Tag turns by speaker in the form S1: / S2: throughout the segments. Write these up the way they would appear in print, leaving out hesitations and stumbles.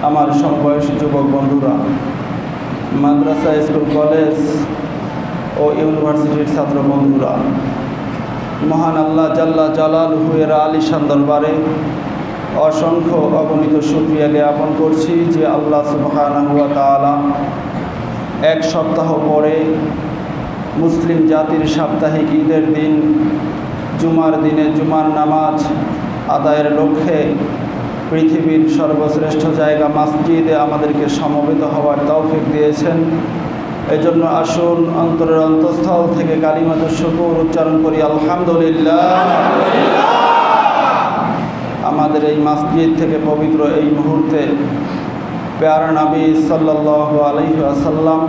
S1: আমার সমবয়সী যুবক বন্ধুরা, মাদ্রাসা, স্কুল, কলেজ ও ইউনিভার্সিটির ছাত্র বন্ধুরা, মহান আল্লাহ জাল্লা জালালহু এর আলিশান দরবারে অসংখ্য অগণিত শুকরিয়া জ্ঞাপন করছি যে আল্লাহ সুবহানাহু ওয়া তাআলা এক সপ্তাহ পরে মুসলিম জাতির সাপ্তাহিক ঈদের দিন জুমার দিনে জুমার নামাজ আদায়ের লক্ষ্যে পৃথিবীর সর্বশ্রেষ্ঠ জায়গা মসজিদে আমাদেরকে সমবেত হওয়ার তৌফিক দিয়েছেন। এজন্য আসুন অন্তরের অন্তঃস্থল থেকে কালিমাতুশ শুকর উচ্চারণ করি, আলহামদুলিল্লাহ। আমাদের এই মসজিদ থেকে পবিত্র এই মুহূর্তে প্যারা নবী সাল্লাল্লাহু আলাইহি ওয়াসাল্লাম,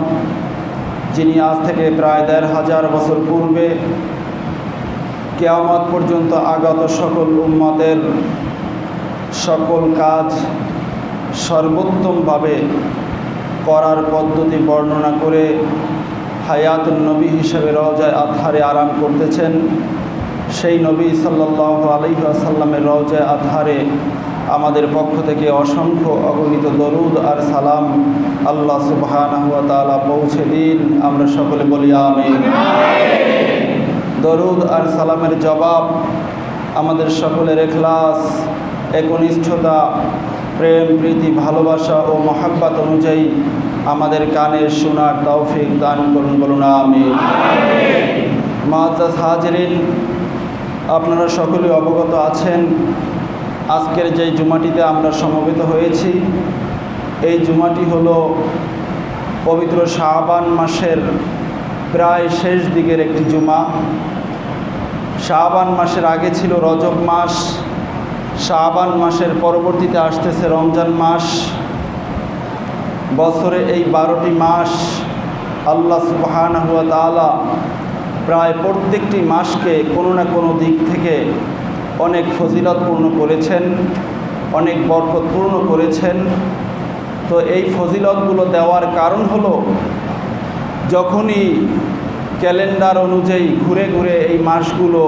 S1: যিনি আজ থেকে প্রায় ১৫০০ বছর পূর্বে কিয়ামত পর্যন্ত আগত সকল উম্মতের সকল কাজ সর্বোত্তমভাবে করার পদ্ধতি বর্ণনা করে হায়াতুন নবী হিসেবে রওজায়ে আতহারে আরাম করতেছেন, সেই নবী সাল্লাল্লাহু আলাইহি ওয়াসাল্লামের রওজায়ে আতহারে আমাদের পক্ষ থেকে অসংখ্য অগণিত দরুদ আর সালাম আল্লাহ সুবহানাহু ওয়া তাআলা পৌঁছে দিন। আমরা সকলে বলি আমিন। দরুদ আর সালামের জবাব আমাদের সকলের ইখলাস, একনিষ্ঠতা, প্রেম, প্রীতি, ভালোবাসা ও মহাব্বত অনুযায়ী আমাদের কানে শোনার তৌফিক দান করুন, বলুন আমিন। মুআজ্জাজ হাজিরিন, আপনারা সকলে অবগত আছেন আজকের যে জুমাটিতে আমরা সমবেত হয়েছি, এই জুমাটি হলো পবিত্র শাবান মাসের প্রায় শেষ দিকের একটি জুমা। শাবান মাসের আগে ছিল রজব মাস, শাবান মাসের পরবর্তীতে আসতেছে রমজান মাস। বছরে এই 12টি মাস আল্লাহ সুবহানাহু ওয়া তাআলা প্রায় প্রত্যেকটি মাসকে কোনো না কোনো দিক থেকে অনেক ফজিলতপূর্ণ করেছেন, অনেক বরকতপূর্ণ করেছেন। তো এই ফজিলতগুলো দেওয়ার কারণ হলো, যখনই ক্যালেন্ডার অনুযায়ী ঘুরে ঘুরে এই মাসগুলো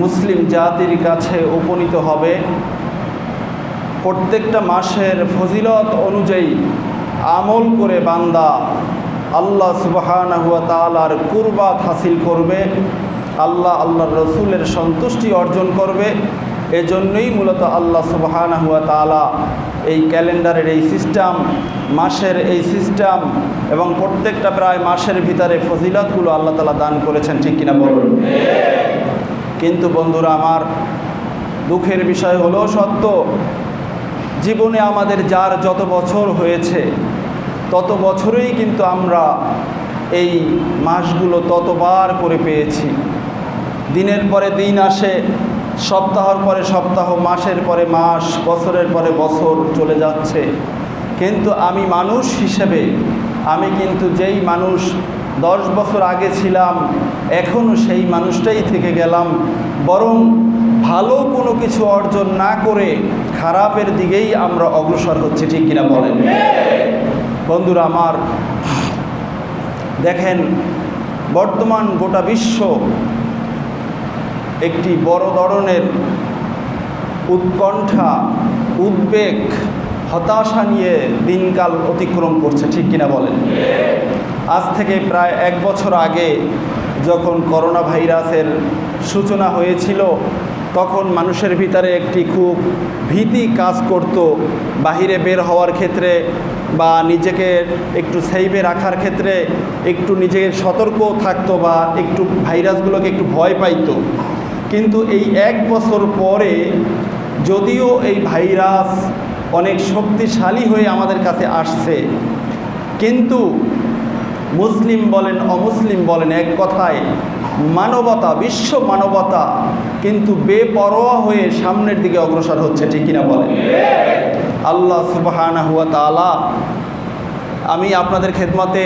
S1: মুসলিম জাতির কাছে উপনীত হবে, প্রত্যেকটা মাসের ফজিলত অনুযায়ী আমল করে বান্দা আল্লাহ সুবহানাহু ওয়া তাআলার কুরবাত হাসিল করবে, আল্লাহর রসুলের সন্তুষ্টি অর্জন করবে। এজন্যই মূলত আল্লাহ সুবহানাহু ওয়া তাআলা এই ক্যালেন্ডারের এই সিস্টেম, মাসের এই সিস্টেম এবং প্রত্যেকটা প্রায় মাসের ভিতরে ফজিলতগুলো আল্লাহ তাআলা দান করেছেন, ঠিক কিনা বলুন। কিন্তু বন্ধুরা আমার, দুঃখের বিষয় হলো সত্য, জীবনে আমাদের যার যত বছর হয়েছে তত বছরেই কিন্তু আমরা এই মাসগুলো ততবার করে পেয়েছি। দিনের পরে দিন আসে, সপ্তাহের পরে সপ্তাহ, মাসের পরে মাস, বছরের পরে বছর চলে যাচ্ছে। কিন্তু আমি মানুষ হিসেবে আমি কিন্তু যেই মানুষ 10 বছর আগে ছিলাম এখনও সেই মানুষটাই থেকে গেলাম, বরং ভালো কোনো কিছু অর্জন না করে খারাপের দিকেই আমরা অগ্রসর হচ্ছি, ঠিক কিনা বলেন। বন্ধুরা আমার, দেখেন বর্তমান গোটা বিশ্ব একটি বড় ধরনের উৎকণ্ঠা, উদ্বেগ, হতাশা নিয়ে দিনকাল অতিক্রম করছে, ঠিক কিনা বলেন। আজ থেকে প্রায় 1 বছর আগে যখন করোনা ভাইরাসের সূচনা হয়েছিল, তখন মানুষের ভিতরে একটি খুব ভীতি কাজ করত, বাহিরে বের হওয়ার ক্ষেত্রে বা নিজেকে একটু সেভে রাখার ক্ষেত্রে একটু নিজেকে সতর্ক থাকতো বা একটু ভাইরাসগুলোকে একটু ভয় পাইতো। কিন্তু এই 1 বছর পরে যদিও এই ভাইরাস অনেক শক্তিশালী হয়ে আমাদের কাছে আসছে, কিন্তু মুসলিম বলেন অমুসলিম বলেন, এক কথায় মানবতা, বিশ্ব মানবতা কিন্তু বেপরোয়া হয়ে সামনের দিকে অগ্রসর হচ্ছে, ঠিক কিনা বলেন। আল্লাহ সুবহানাহু ওয়া তাআলা, আমি আপনাদের খেদমতে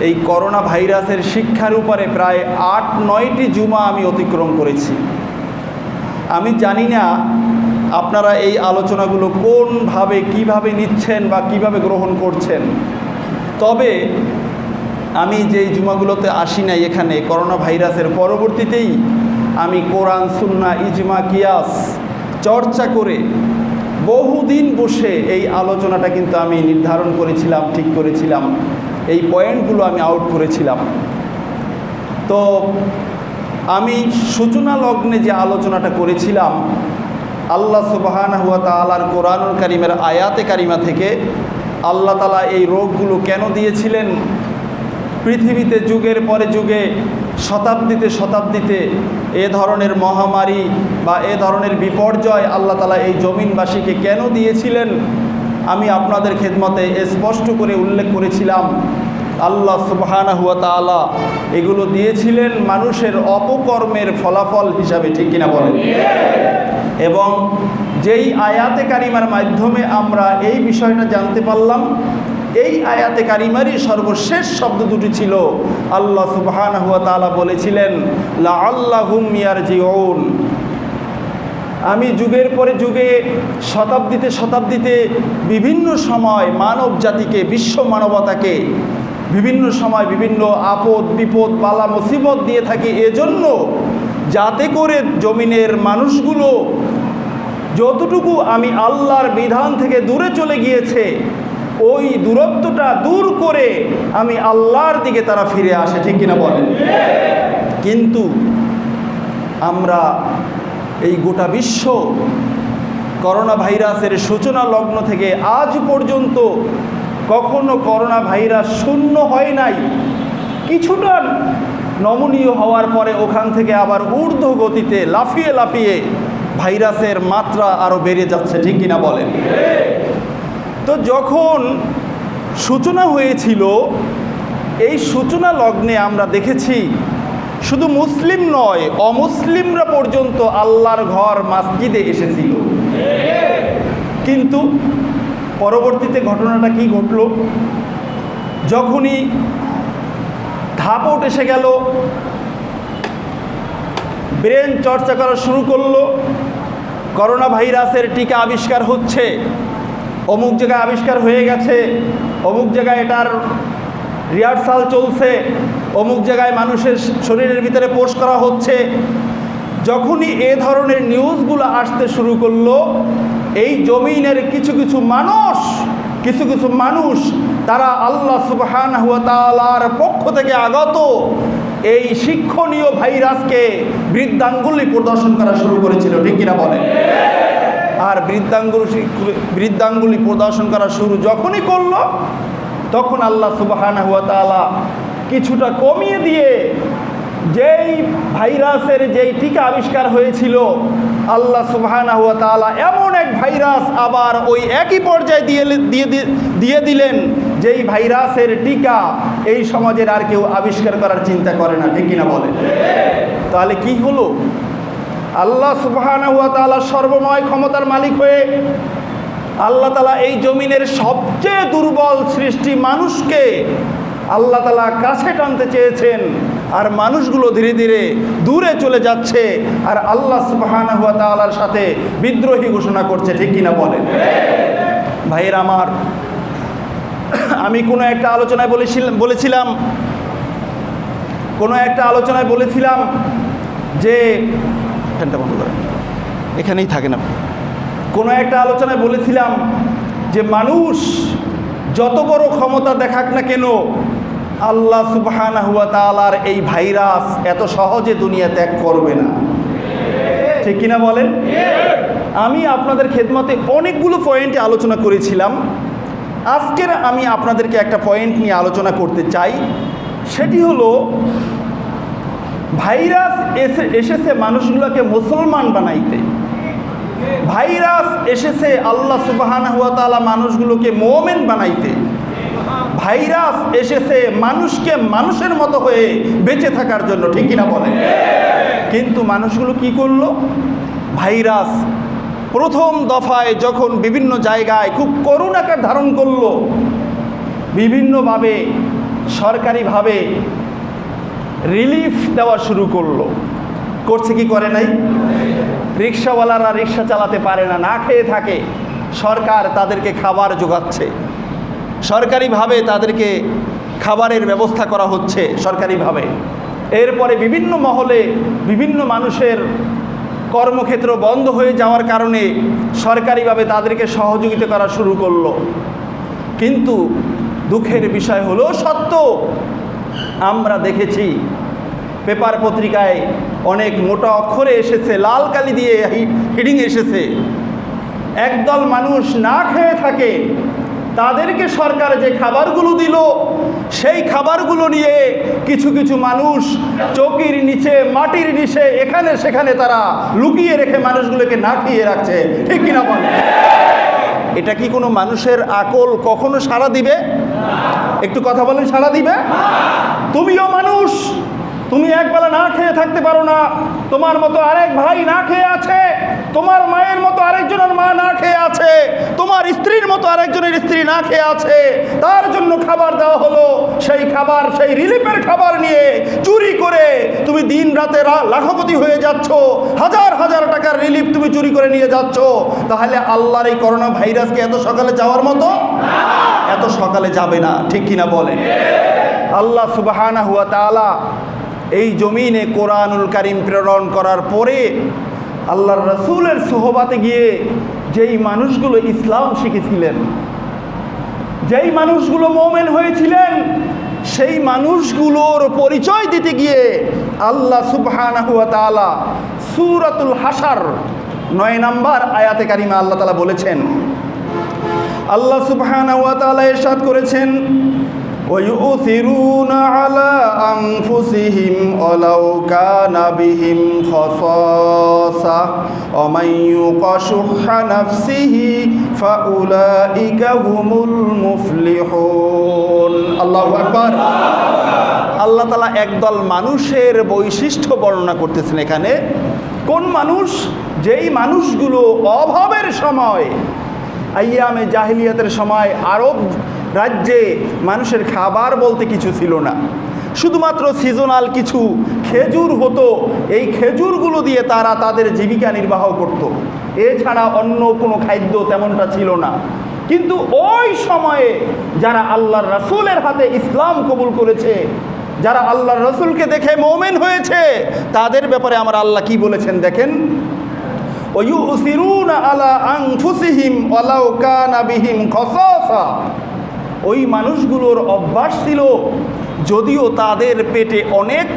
S1: এই করোনা ভাইরাসের শিক্ষার উপরে প্রায় 8-9টি জুমা আমি অতিক্রম করেছি। আমি জানি না আপনারা এই আলোচনাগুলো কোনভাবে, কিভাবে নিচ্ছেন বা কিভাবে গ্রহণ করছেন। তবে আমি যেই জুমাগুলোতে আসি নাই এখানে করোনা ভাইরাসের পরবর্তীতেই আমি কোরআন, সুন্নাহ, ইজমা, কিয়াস চর্চা করে বহুদিন বসে এই আলোচনাটা কিন্তু আমি নির্ধারণ করেছিলাম, ঠিক করেছিলাম, এই পয়েন্টগুলো আমি আউট করেছিলাম। তো আমি সূচনা লগ্নে যে আলোচনাটা করেছিলাম, আল্লাহ সুবহানাহু ওয়া তাআলার কোরআনুল কারীমের আয়াতে কারিমা থেকে আল্লাহ তাআলা এই রোগগুলো কেন দিয়েছিলেন, পৃথিবীতে যুগের পরে যুগে শতাব্দীতে শতাব্দীতে এ ধরনের মহামারী বা এ ধরনের বিপর্যয় আল্লাহ তাআলা এই জমিনবাসীকে কেন দিয়েছিলেন, আমি আপনাদের খেদমতে স্পষ্ট করে উল্লেখ করেছিলাম। আল্লাহ সুবহানাহু ওয়া তাআলা এগুলো দিয়েছিলেন মানুষের অপকর্মের ফলাফল হিসাবে, ঠিক কিনা বলেন? এবং যেই আয়াতে কারিমার মাধ্যমে আমরা এই বিষয়টা জানতে পারলাম, এই আয়াতে কারিমারই সর্বশেষ শব্দ দুটি ছিল আল্লাহ সুবহানাহু ওয়া তাআলা বলেছিলেন লাআল্লাহুম ইয়ারজিউন। আমি যুগের পরে যুগে শতাব্দীতে শতাব্দীতে বিভিন্ন সময় মানব জাতিকে, বিশ্ব মানবতাকে বিভিন্ন সময় বিভিন্ন আপদ বিপদ বালা মুসিবত দিয়ে থাকি, এজন্য যাতে করে জমিনের মানুষগুলো যতটুকু আমি আল্লাহর বিধান থেকে দূরে চলে গিয়েছে ওই দূরত্বটা দূর করে আমি আল্লাহর দিকে তারা ফিরে আসে, ঠিক কিনা বলেন? কিন্তু আমরা এই গোটা বিশ্ব করোনা ভাইরাসের সূচনা লগ্ন থেকে আজ পর্যন্ত কখনো করোনা ভাইরাস শূন্য হয় নাই। কিছুটা নমনীয় হওয়ার পরে ওখান থেকে আবার ঊর্ধ্ব গতিতে লাফিয়ে লাফিয়ে ভাইরাসের মাত্রা আরও বেড়ে যাচ্ছে, ঠিক কিনা বলেন? তো যখন সূচনা হয়েছিল, এই সূচনা লগ্নে আমরা দেখেছি শুধু মুসলিম নয়, অমুসলিমরা পর্যন্ত আল্লাহর ঘর মসজিদে এসেছিল। কিন্তু পরবর্তীতে ঘটনাটা কি ঘটল? যখনই ধাপট এসে গেল, ব্রেন চর্চা করা শুরু করলো, করোনা ভাইরাসের টিকা আবিষ্কার হচ্ছে, অমুক জায়গায় আবিষ্কার হয়ে গেছে, অমুক জায়গায় এটার রিহার্সাল চলছে, অমুক জায়গায় মানুষের শরীরের ভিতরে পোস্ট করা হচ্ছে। যখনই এ ধরনের নিউজগুলো আসতে শুরু করলো, এই জমিনের কিছু কিছু মানুষ তারা আল্লাহ সুবহানাহু ওয়া তাআলার পক্ষ থেকে আগত এই শিক্ষণীয় ভাইরাসকে বৃদ্ধাঙ্গুলি প্রদর্শন করা শুরু করেছিল, ঠিক কিনা বলেন? আর বৃদ্ধাঙ্গুলি প্রদর্শন করা শুরু যখনই করলো, তখন আল্লাহ সুবহানাহু ওয়া তাআলা কিছুটা কমিয়ে দিয়ে যেই ভাইরাসের যেই টিকা আবিষ্কার হয়েছিল, আল্লাহ সুবহানাহু ওয়া তাআলা এমন এক ভাইরাস আবার ওই একই পর্যায়ে দিয়ে দিলেন যেই ভাইরাসের টিকা এই সমাজের আর কেউ আবিষ্কার করার চিন্তা করে না, ঠিক কিনা বলেন? তাহলে কি হলো? আল্লাহ সুবহানাহু ওয়া তাআলা সর্বময় ক্ষমতার মালিক হয়ে আল্লাহ তাআলা এই জমিনের সবচেয়ে দুর্বল সৃষ্টি মানুষকে আল্লাহ তাআলা কাছে টানতে চেয়েছেন, আর মানুষগুলো ধীরে ধীরে দূরে চলে যাচ্ছে আর আল্লাহ সুবহানাহু ওয়া তাআলার সাথে বিদ্রোহী ঘোষণা করছে, ঠিক কিনা বলেন? ভাইয়েরা আমার, আমি কোনো একটা আলোচনায় বলেছিলাম যে ফ্যানটা বন্ধ করেন, এখানেই থাকেন আপনি। কোনো একটা আলোচনায় বলেছিলাম যে মানুষ যত বড় ক্ষমতা দেখাক না কেন, আল্লাহ সুবহানাহু ওয়া তাআলার এই ভাইরাস এত সহজে দুনিয়া ত্যাগ করবে না, ঠিক কিনা বলেন? আমি আপনাদের খেদমতে অনেকগুলো পয়েন্টে আলোচনা করেছিলাম। আজকের আমি আপনাদেরকে একটা পয়েন্ট নিয়ে আলোচনা করতে চাই, সেটি হলো ভাইরাস এসেছে মানুষগুলোকে মুসলমান বানাইতে, ভাইরাস এসেছে আল্লাহ সুবহানাহু ওয়া তাআলা মানুষগুলোকে মুমিন বানাইতে, ভাইরাস এসেছে মানুষকে মানুষের মতো হয়ে বেঁচে থাকার জন্য, ঠিক কিনা বলেন? কিন্তু মানুষগুলো কি করলো? ভাইরাস প্রথম দফায় যখন বিভিন্ন জায়গায় খুব করুণ আকার ধারণ করলো, বিভিন্নভাবে সরকারিভাবে রিলিফ দেওয়া শুরু করছে কি করে নাই? রিক্সাওয়ালারা রিক্সা চালাতে পারে না, না খেয়ে থাকে, সরকার তাদেরকে খাবার যোগাচ্ছে, সরকারিভাবে তাদেরকে খাবারের ব্যবস্থা করা হচ্ছে সরকারিভাবে। এরপরে বিভিন্ন মহলে বিভিন্ন মানুষের কর্মক্ষেত্র বন্ধ হয়ে যাওয়ার কারণে সরকারিভাবে তাদেরকে সহযোগিতা করা শুরু করলো। কিন্তু দুঃখের বিষয় হলো সত্য, আমরা দেখেছি পেপার পত্রিকায় অনেক মোটা অক্ষরে এসেছে, লাল কালি দিয়ে হিডিং এসেছে, একদল মানুষ না খেয়ে থাকে, তাদেরকে সরকার যে খাবারগুলো দিল সেই খাবারগুলো নিয়ে কিছু কিছু মানুষ চৌকির নিচে, মাটির নিচে, এখানে সেখানে তারা লুকিয়ে রেখে মানুষগুলোকে না খেয়ে রাখছে। ঠিক কিনা বলেন? এটা কি কোনো মানুষের আকল কখনো সাড়া দিবে? একটু কথা বলেন, সাড়া দিবে? তুমিও মানুষ, তুমি একবেলা না খেয়ে থাকতে পারো না, তোমার মতো আরেক ভাই না খেয়ে আছে, তোমার মায়ের মতো আরেকজনের মা না খেয়ে আছে, তোমার স্ত্রীর মতো আরেকজনের স্ত্রী না খেয়ে আছে, তার জন্য খাবার দেওয়া হলো। সেই খাবার, সেই রিলিফের খাবার নিয়ে চুরি করে তুমি দিন রাতে লাখপতি হয়ে যাচ্ছ, হাজার হাজার টাকার রিলিফ তুমি চুরি করে নিয়ে যাচ্ছ। তাহলে আল্লাহর এই করোনা ভাইরাসকে এত সকালে যাওয়ার মতো? এত সকালে যাবে না। ঠিক কিনা বলেন? আল্লাহ সুবহানাহু ওয়া তাআলা এই জমিনে কোরআনুল কারীম প্রেরণ করার পরে আল্লাহর রাসূলের সোহবাতে গিয়ে যেই মানুষগুলো ইসলাম শিখেছিলেন, যেই মানুষগুলো মুমিন হয়েছিলেন, সেই মানুষগুলোর পরিচয় দিতে গিয়ে আল্লাহ সুবহানাহু ওয়া তাআলা সূরাতুল হাশর 9 নম্বর আয়াতে কারিমা আল্লাহ তাআলা বলেছেন, আল্লাহ সুবহানাহু ওয়া তাআলা ইরশাদ করেছেন, وَيُؤْثِرُونَ عَلَى أَنفُسِهِمْ وَلَوْ كَانَ بِهِمْ خَصَاصَةٌ وَمَن يُوقَ شُحَّ نَفْسِهِ فَأُولَئِكَ هُمُ الْمُفْلِحُونَ। আল্লাহু আকবার। আল্লাহ তাআলা একদল মানুষের বৈশিষ্ট্য বর্ণনা করতেছেন এখানে। কোন মানুষ? যেই মানুষগুলো অভাবের সময়, আইয়ামে জাহিলিয়াতের সময় আরব রাজ্যে মানুষের খাবার বলতে কিছু ছিল না, শুধুমাত্র সিজনাল কিছু খেজুর হতো, এই খেজুরগুলো দিয়ে তারা তাদের জীবিকা নির্বাহ করত, এছাড়া অন্য কোনো খাদ্য তেমনটা ছিল না। কিন্তু ওই সময়ে যারা আল্লাহর রাসূলের হাতে ইসলাম কবুল করেছে, যারা আল্লাহর রাসূলকে দেখে মুমিন হয়েছে, তাদের ব্যাপারে আমার আল্লাহ কি বলেছেন দেখেন, ওয়ুসিরুনা আলা আনফুসিহিম ওয়ালাউ কানা বিহিম খাসাসা। ওই মানুষগুলোর অভ্যাস ছিল, যদিও তাদের পেটে অনেক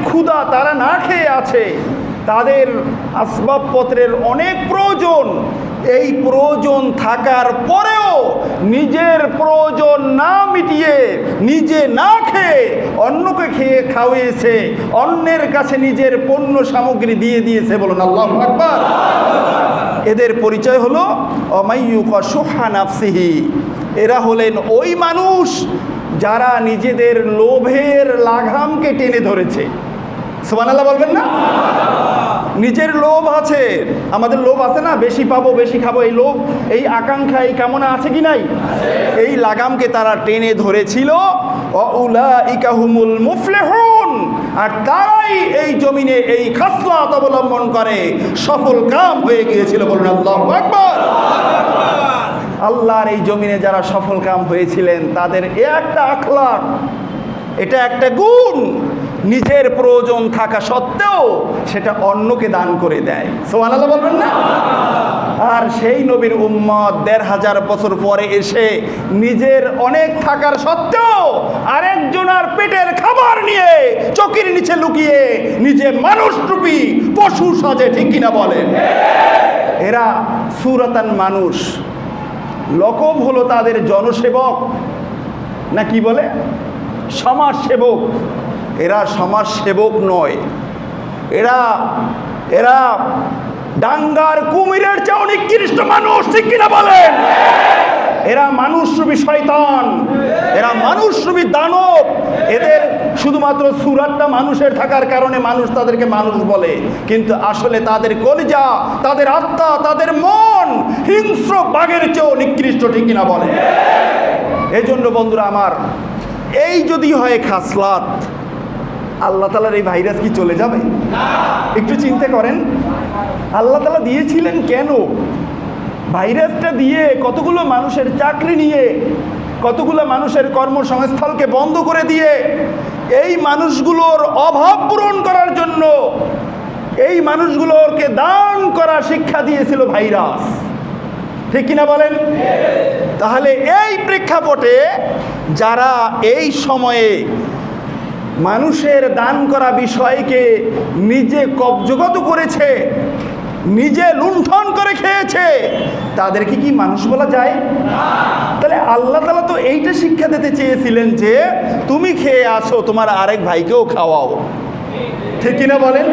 S1: ক্ষুধা, তারা না খেয়ে আছে, তাদের আসবাবপত্রের অনেক প্রয়োজন, এই প্রয়োজন থাকার পরেও নিজের প্রয়োজন না মিটিয়ে, নিজে না খেয়ে অন্যকে খেয়ে খাওয়িয়েছে, অন্যের কাছে নিজের পণ্য সামগ্রী দিয়ে দিয়েছে। বলুন আল্লাহু আকবার। এদের পরিচয় হলো অমাইয়ুকা সুহা নাফসিহি। এরা হলেন ওই মানুষ যারা নিজেদের লোভের লাগামকে টেনে ধরেছে। সুবহানাল্লাহ বলবেন না? নিজের লোভ আছে, আমাদের লোভ আছে না, বেশি পাবো, বেশি খাবো, এই লোভ, এই আকাঙ্ক্ষা, এই কামনা আছে কি নাই? এই লাগামকে তারা টেনে ধরেছিল। ওয়াউলাইকা হুমুল মুফলিহুন। আর তারাই এই জমিনে এই খাসলাত অবলম্বন করে সফল কাম হয়ে গিয়েছিল। বলুন আল্লাহু আকবার। আল্লাহর এই জমিনে যারা সফল কাম হয়েছিলেন, তাদের একটা আখলাক, এটা একটা গুণ, নিজের প্রয়োজন থাকা সত্ত্বেও সেটা অন্যকে দান করে দেয়। সুবহানাল্লাহ বলবেন না? আর সেই নবীর উম্মত ১৫০০ বছর পরে এসে নিজের অনেক থাকার সত্ত্বেও আরেকজনের পেটের খাবার নিয়ে চকির নিচে লুকিয়ে নিজে মানুষরূপী পশু সাজে। ঠিক কিনা বলেন? এরা সুরাতান মানুষ, লকব হলো তাদের জনসেবক, না কি বলে, সমাজসেবক। এরা সমাজসেবক নয়, এরা ডাঙ্গার কুমিরের চেয়ে নিকৃষ্ট মানুষ। ঠিক কিনা বলেন? এরা মানুষরূপী শয়তান, এরা মানুষরূপী দানব। এদের শুধুমাত্র সুরাতটা মানুষের থাকার কারণে মানুষ তাদেরকে মানুষ বলে, কিন্তু আসলে তাদের কলিজা, তাদের আত্মা, তাদের মন হিংস্র বাঘের চেয়েও নিকৃষ্ট। ঠিক কিনা বলে? এই জন্য বন্ধুরা আমার, এই যদি হয় খাসলাত, আল্লাহ তাআলার এই ভাইরাস কি চলে যাবে? একটু চিন্তা করেন, আল্লাহ তাআলা দিয়েছিলেন কেন? ভাইরাসটা দিয়ে কতগুলো মানুষের চাকরি নিয়ে কতগুলো মানুষের কর্মসংস্থানকে বন্ধ করে দিয়ে এই মানুষগুলোর অভাব পূরণ করার জন্য এই মানুষগুলোকে দান করা শিক্ষা দিয়েছিল ভাইরাস, ঠিক কিনা বলেন? তাহলে এই প্রেক্ষাপটে যারা এই সময়ে মানুষের দান করা বিষয়কে নিজে কবজগত করেছে, নিজে লুণ্ঠন করে খেয়েছে, তাদেরকে কি মানুষ বলা যায়? তাহলে আল্লাহ তাআলা তো এইটা শিক্ষা দিতে চেয়েছিলেন যে তুমি খেয়ে আসো, তোমার আরেক ভাইকেও খাওয়াও, ঠিক কিনা বলেন?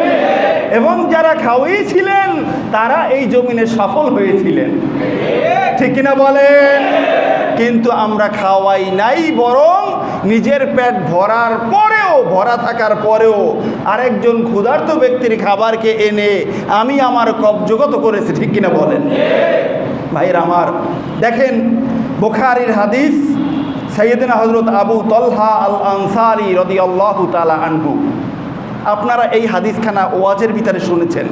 S1: এবং যারা খাওয়াইছিলেন তারা এই জমিনে সফল হয়েছিলেন, ঠিক কিনা বলেন? কিন্তু আমরা খাওয়াই নাই, বরং নিজের পেট ভরার পরেও, ভরা থাকার পরেও আরেকজন ক্ষুধার্ত ব্যক্তির খাবারকে এনে আমি আমার কবজগত করেছি, ঠিক কিনা বলেন? ভাইয়ের আমার, দেখেন বুখারীর হাদিস, সাইয়েদনা হযরত আবু তালহা আল আনসারী রাদিয়াল্লাহু তাআলা আনহু। আপনারা এই হাদিসখানা ওয়াজের ভিতরে শুনেছেন।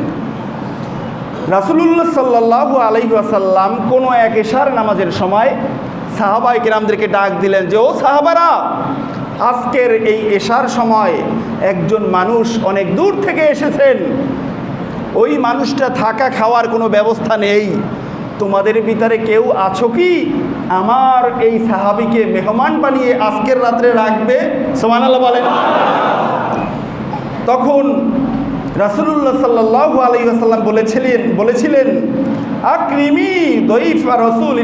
S1: রাসূলুল্লাহ সাল্লাল্লাহু আলাইহি ওয়াসাল্লাম কোনো এক এশার নামাজের সময় সাহাবায়ে কেরামদেরকে ডাক দিলেন যে, ও সাহাবারা, আজকের এই এশার সময় একজন মানুষ অনেক দূর থেকে এসেছেন, ওই মানুষটা থাকা খাওয়ার কোনো ব্যবস্থা নেই, তোমাদের ভিতরে কেউ আছো কি আমার এই সাহাবীকে মেহমান বানিয়ে আজকের রাত্রে রাখবে? সুবহানাল্লাহ বলেন। তখন রাসূলুল্লাহ সাল্লাল্লাহু আলাইহি ওয়াসাল্লাম বলেছিলেন আকরিমি দয়ফা রাসূল।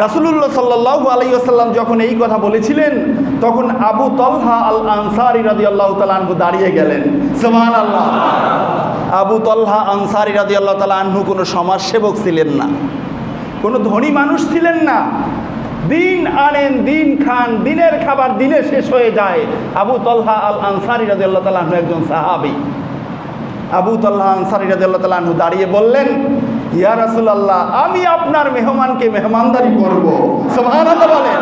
S1: রাসূলুল্লাহ সাল্লাল্লাহু আলাইহি ওয়াসাল্লাম যখন এই কথা বলেছিলেন, তখন আবু তালহা আল আনসারী রাদিয়াল্লাহু তাআলা আনহু দাঁড়িয়ে গেলেন। সুবহানাল্লাহ। আবু তালহা আনসারী রাদিয়াল্লাহু তাআলা আনহু কোনো সমাজসেবক ছিলেন না, কোনো ধনী মানুষ ছিলেন না। দিন আনেন, দিন খান, দিনের খাবার দিনে শেষ হয়ে যায়। আবু তালহা আল আনসারী রাদিয়াল্লাহু তাআলা আনহু একজন সাহাবী। আবু তালহা আনসারী রাদিয়াল্লাহু তাআলা আনহু দাঁড়িয়ে বললেন, ইয়া রাসূলুল্লাহ, আমি আপনার মেহমানকে মেহমানদারি করব। সুবহানাল্লাহ বলেন।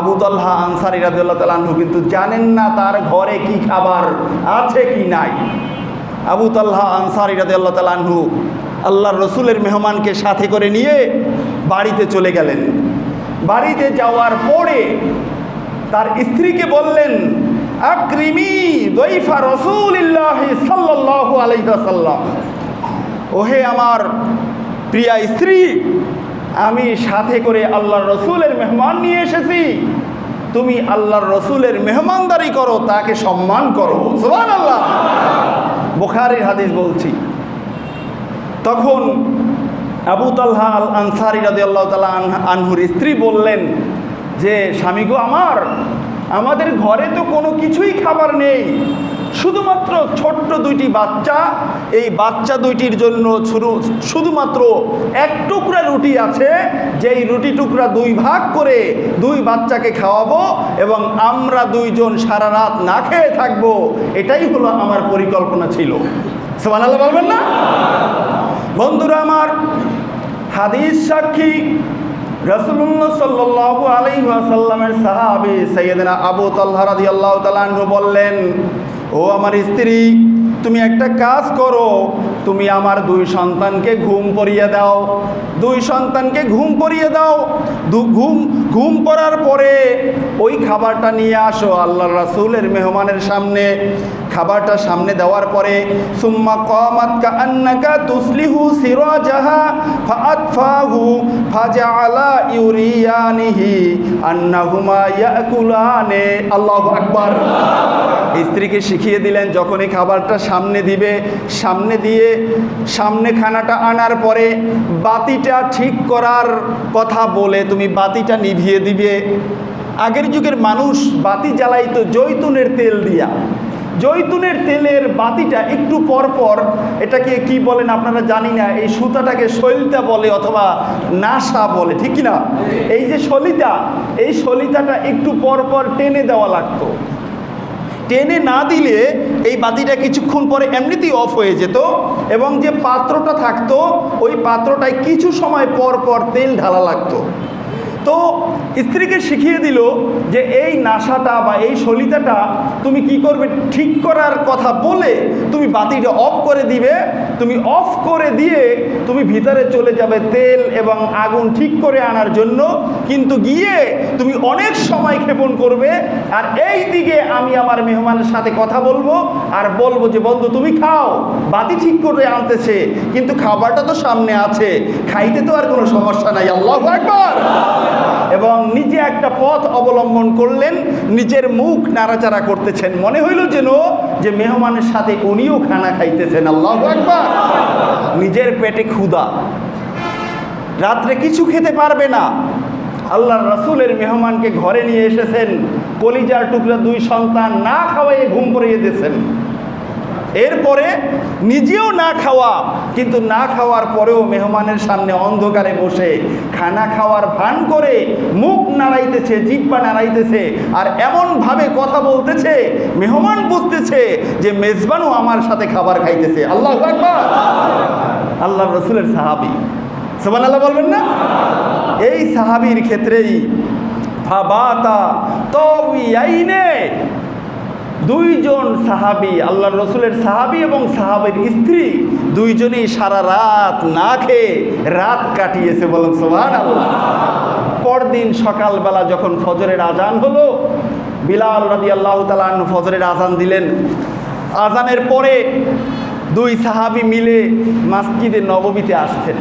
S1: আবু তালহা আনসারী রাদিয়াল্লাহু তাআলা আনহু কিন্তু জানেন না তার ঘরে কি খাবার আছে কি নাই। আবু তালহা আনসারী রাদিয়াল্লাহু তাআলা আনহু আল্লাহর রসুলের মেহমানকে সাথে করে নিয়ে বাড়িতে চলে গেলেন। বাড়িতে যাওয়ার পরে তার স্ত্রীকে বললেন, আকরিমি দয়ফা রাসূলিল্লাহ সাল্লাল্লাহু আলাইহি ওয়াসাল্লাম, ওহে আমার প্রিয়া স্ত্রী, আমি সাথে করে আল্লাহর রসুলের মেহমান নিয়ে এসেছি, তুমি আল্লাহর রসুলের মেহমানদারি করো, তাকে সম্মান করো। সুবহানাল্লাহ। বুখারীর হাদিস বলছি। তখন আবু তালহা আল আনসারী রাদিয়াল্লাহু তাআলা আনহুর স্ত্রী বললেন যে, স্বামী গো আমার, আমাদের ঘরে তো কোনো কিছুই খাবার নেই, শুধুমাত্র ছোট্ট দুইটি বাচ্চা, এই বাচ্চা দুইটির জন্য শুধুমাত্র এক টুকরা রুটি আছে, যেই রুটি টুকরা দুই ভাগ করে দুই বাচ্চাকে খাওয়াবো এবং আমরা দুইজন সারা রাত না খেয়ে থাকবো, এটাই হলো আমার পরিকল্পনা ছিল। সুবহানাল্লাহ বলবেন না? বন্ধুরা আমার, হাদিস সাক্ষী রাসূলুল্লাহ সাল্লাল্লাহু আলাইহি ওয়াসাল্লামের সাহাবী সাইয়েদনা আবু তালহা রাদিয়াল্লাহু তাআলা আনহু বললেন, ও আমার স্ত্রী, তুমি একটা কাজ করো, তুমি আমার দুই সন্তানকে ঘুম পড়িয়ে দাও, দুই সন্তানকে ঘুম পড়িয়ে দাও, ঘুম পড়ার পরে ওই খাবারটা নিয়ে আসো আল্লাহর রাসূলের মেহমানের সামনে। খাবারটা সামনে দেওয়ার পরে সুম্মা কামাত কাআন্নাকা তুসলিহু সিরাজাহা ফাআতফাহু ফাজআলা ইউরিয়ানিহি আন্নাহুমা ইয়াকুলানে। আল্লাহু আকবার। স্ত্রীকে শিখিয়ে দিলেন, যখন এই খাবারটা সামনে দিবে, সামনে দিয়ে সামনে খানাটা আনার পরে বাতিটা ঠিক করার কথা বলে তুমি বাতিটা নিভিয়ে দিবে। আগের যুগের মানুষ বাতি জ্বালাইতো জৈতুনের তেল দিয়া। জৈতুনের তেলের বাতিটা একটু পর পর, এটাকে কি বলেন আপনারা জানি না, এই সুতাটাকে সলিতা বলে অথবা নাসা বলে, ঠিক কিনা? এই যে সলিতা, এই সলিতাটা একটু পর পর টেনে দেওয়া লাগতো। টেনে না দিলে এই বাতিটা কিছুক্ষণ পরে এমনিতেই অফ হয়ে যেত এবং যে পাত্রটা থাকতো ওই পাত্রটায় কিছু সময় পর পর তেল ঢালা লাগতো। তো স্ত্রীকে শিখিয়ে দিল যে এই নাশাটা বা এই সলিতাটা তুমি কি করবে, ঠিক করার কথা বলে তুমি বাতিটা অফ করে দিবে। তুমি অফ করে দিয়ে তুমি ভিতরে চলে যাবে তেল এবং আগুন ঠিক করে আনার জন্য, কিন্তু গিয়ে তুমি অনেক সময় ক্ষেপণ করবে। আর এই দিকে আমি আমার মেহমানের সাথে কথা বলবো আর বলবো যে বন্ধু তুমি খাও, বাতি ঠিক করে আনতেছে কিন্তু খাবারটা তো সামনে আছে, খাইতে তো আর কোনো সমস্যা নাই। আল্লাহু আকবার। এবং নিজে একটা পথ অবলম্বন করলেন, নিজের মুখ নাড়াচাড়া করতেছেন, মনে হইল যেন যে মেহমানের সাথে উনিও খানা খাইতেছেন। আল্লাহু আকবার। নিজের পেটে ক্ষুধা, রাত্রে কিছু খেতে পারবে না, আল্লাহর রাসূলের মেহমানকে ঘরে নিয়ে এসেছেন, কলিজার টুকরা 2 সন্তান না খাওয়াইয়ে ঘুম পাড়িয়ে দিয়েছেন। এরপরে নিজেও না খাওয়া, কিন্তু না খাওয়ার পরেও মেহমানের সামনে অন্ধকারে বসে খানা খাওয়ার ভান করে মুখ নাড়াইতেছে, জিহ্বা নাড়াইতেছে আর এমনভাবে কথা বলতেছে, মেহমান বুঝতেছে যে মেজবানও আমার সাথে খাবার খাইতেছে। আল্লাহু আকবার। আল্লাহর রাসূলের সাহাবী, সুবহানাল্লাহ বলবেন না? এই সাহাবীর ক্ষেত্রেই ফাবাতা তাওয়াইনে, 2 জন সাহাবী, আল্লাহর রাসূলের সাহাবী এবং সাহাবীর স্ত্রী, 2 জনই সারা রাত না খেয়ে রাত কাটিয়েছে। বলেন সুবহানাল্লাহ। পরদিন সকালবেলা যখন ফজরের আজান হলো, বিলাল রাদিয়াল্লাহু তাআলা আনহু ফজরের আজান দিলেন। আজানের পরে 2 সাহাবী মিলে মসজিদে নববীতে আসতেন।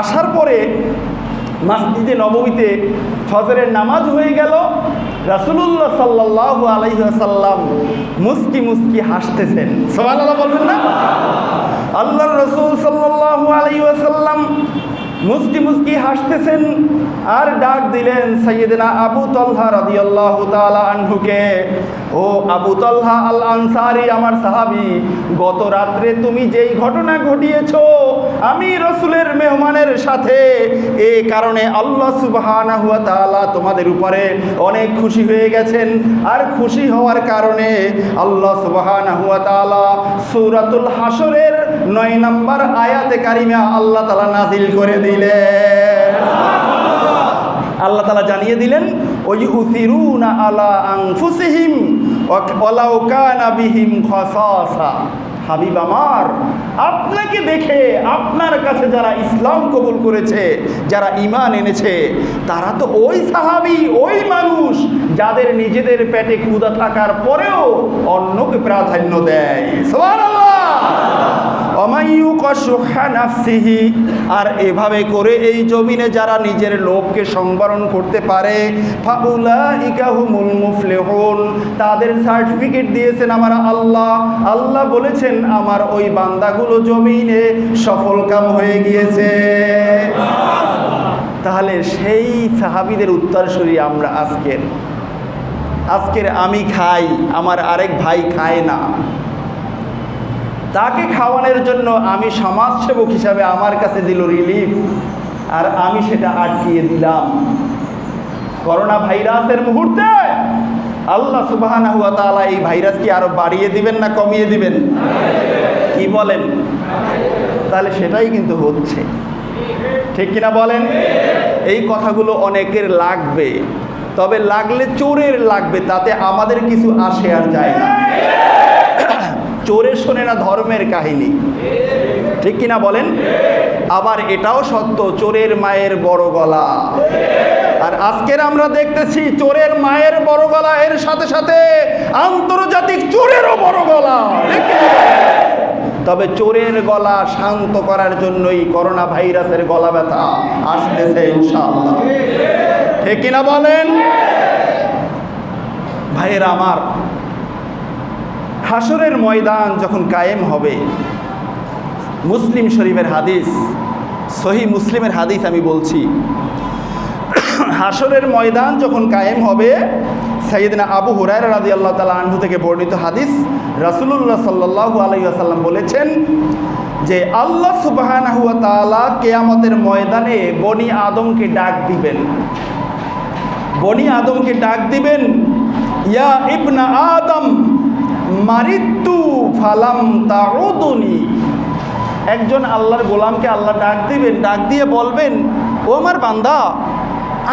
S1: আসার পরে মসজিদে নববীতে ফজরের নামাজ হয়ে গেল। রাসূলুল্লাহ সাল্লাল্লাহু আলাইহি ওয়াসাল্লাম মুস্কি মুস্কি হাসতেছেন। সুবহানাল্লাহ বলবেন না? আল্লাহর রাসূল সাল্লাল্লাহু আলাইহি ওয়াসাল্লাম মুস্কি মুস্কি হাসতেছেন আর ডাক দিলেন সাইয়েদনা আবু তালহা রাদিয়াল্লাহু তাআলা আনহুকে। ও আবু তালহা আল আনসারী, আমার সাহাবী, গত রাত্রে তুমি যেই ঘটনা ঘটিয়েছো আমি রাসূলের মেহমানের সাথে, এই কারণে আল্লাহ সুবহানাহু ওয়া তাআলা তোমাদের উপরে অনেক খুশি হয়ে গেছেন। আর খুশি হওয়ার কারণে আল্লাহ সুবহানাহু ওয়া তাআলা সূরাতুল হাসরের 9 নম্বর আয়াতে কারিমা আল্লাহ তাআলা নাযিল করে দিলেন। আল্লাহ তাআলা জানিয়ে দিলেন, ওয়ুসিরুনা আলা আনফুসিহিম ওয়ালাউ কানা বিহিম খাসাসা। হাবিব আমার, আপনাকে দেখে আপনার কাছে যারা ইসলাম কবুল করেছে, যারা ঈমান এনেছে, তারা তো ওই সাহাবী, ওই মানুষ যাদের নিজেদের পেটে ক্ষুধা থাকার পরেও অন্যকে প্রাধান্য দেয়। সুবহানাল্লাহ। আর এভাবে করে এই জমিনে যারা নিজের লোভকে সংবরণ করতে পারে, ফাউলাইকা হুমুল মুফলিহুন, তাদের সার্টিফিকেট দিয়েছেন আমার আল্লাহ। আল্লাহ বলেছেন আমার ওই বান্দাগুলো জমিনে সফলকাম হয়ে গিয়েছে। তাহলে সেই সাহাবীদের উত্তরসূরি আমরা আজকের আমি খাই, আমার আরেক ভাই খায় না, তাকে খাওয়ানোর জন্য আমি সমাজসেবক হিসাবে আমার কাছে দিল রিলিফ, আর আমি সেটা আটকিয়ে দিলাম। করোনা ভাইরাসের মুহূর্তে আল্লাহ সুবহানাহু ওয়া তাআলা এই ভাইরাস কি আরো বাড়িয়ে দিবেন না কমিয়ে দিবেন? কি বলেন? তাহলে সেটাই কিন্তু হচ্ছে, ঠিক কিনা বলেন? এই কথাগুলো অনেকের লাগবে, তবে লাগলে চোরের লাগবে, তাতে আমাদের কিছু আসে আর যায় না। চোরে শোনে না ধর্মের কাহিনী, ঠিক কিনা বলেন? আবার এটাও সত্য, চোরের মায়ের বড় গলা। আর আজকের আমরা দেখতেছি চোরের মায়ের বড় গলা, এর সাথে সাথে আন্তর্জাতিক চোরেরও বড় গলা। তবে চোরের গলা শান্ত করার জন্যই করোনা ভাইরাসের গলা ব্যথা আসতেছে ইনশাআল্লাহ, ঠিক কিনা বলেন? ভাইয়েরা আমার, হাসরের ময়দান যখন কায়েম হবে, মুসলিম শরীফের হাদিস, সহিহ মুসলিমের হাদিস আমি বলছি, হাসরের ময়দান যখন কায়েম হবে, সাইয়েদনা আবু হুরায়রা রাদিয়াল্লাহু তাআলা আনহু থেকে বর্ণিত হাদিস, রাসূলুল্লাহ সাল্লাল্লাহু আলাইহি ওয়াসাল্লাম বলেছেন যে আল্লাহ সুবহানাহু ওয়া তাআলা কিয়ামতের ময়দানে বনি আদমকে ডাক দিবেন। বনি আদমকে ডাক দিবেন, ইয়া ইবনা আদম মারিতু ফালাম তাউদুনি। একজন আল্লাহর গোলামকে আল্লাহ ডাক দিবেন, ডাক দিয়ে বলবেন, ও আমার বান্দা,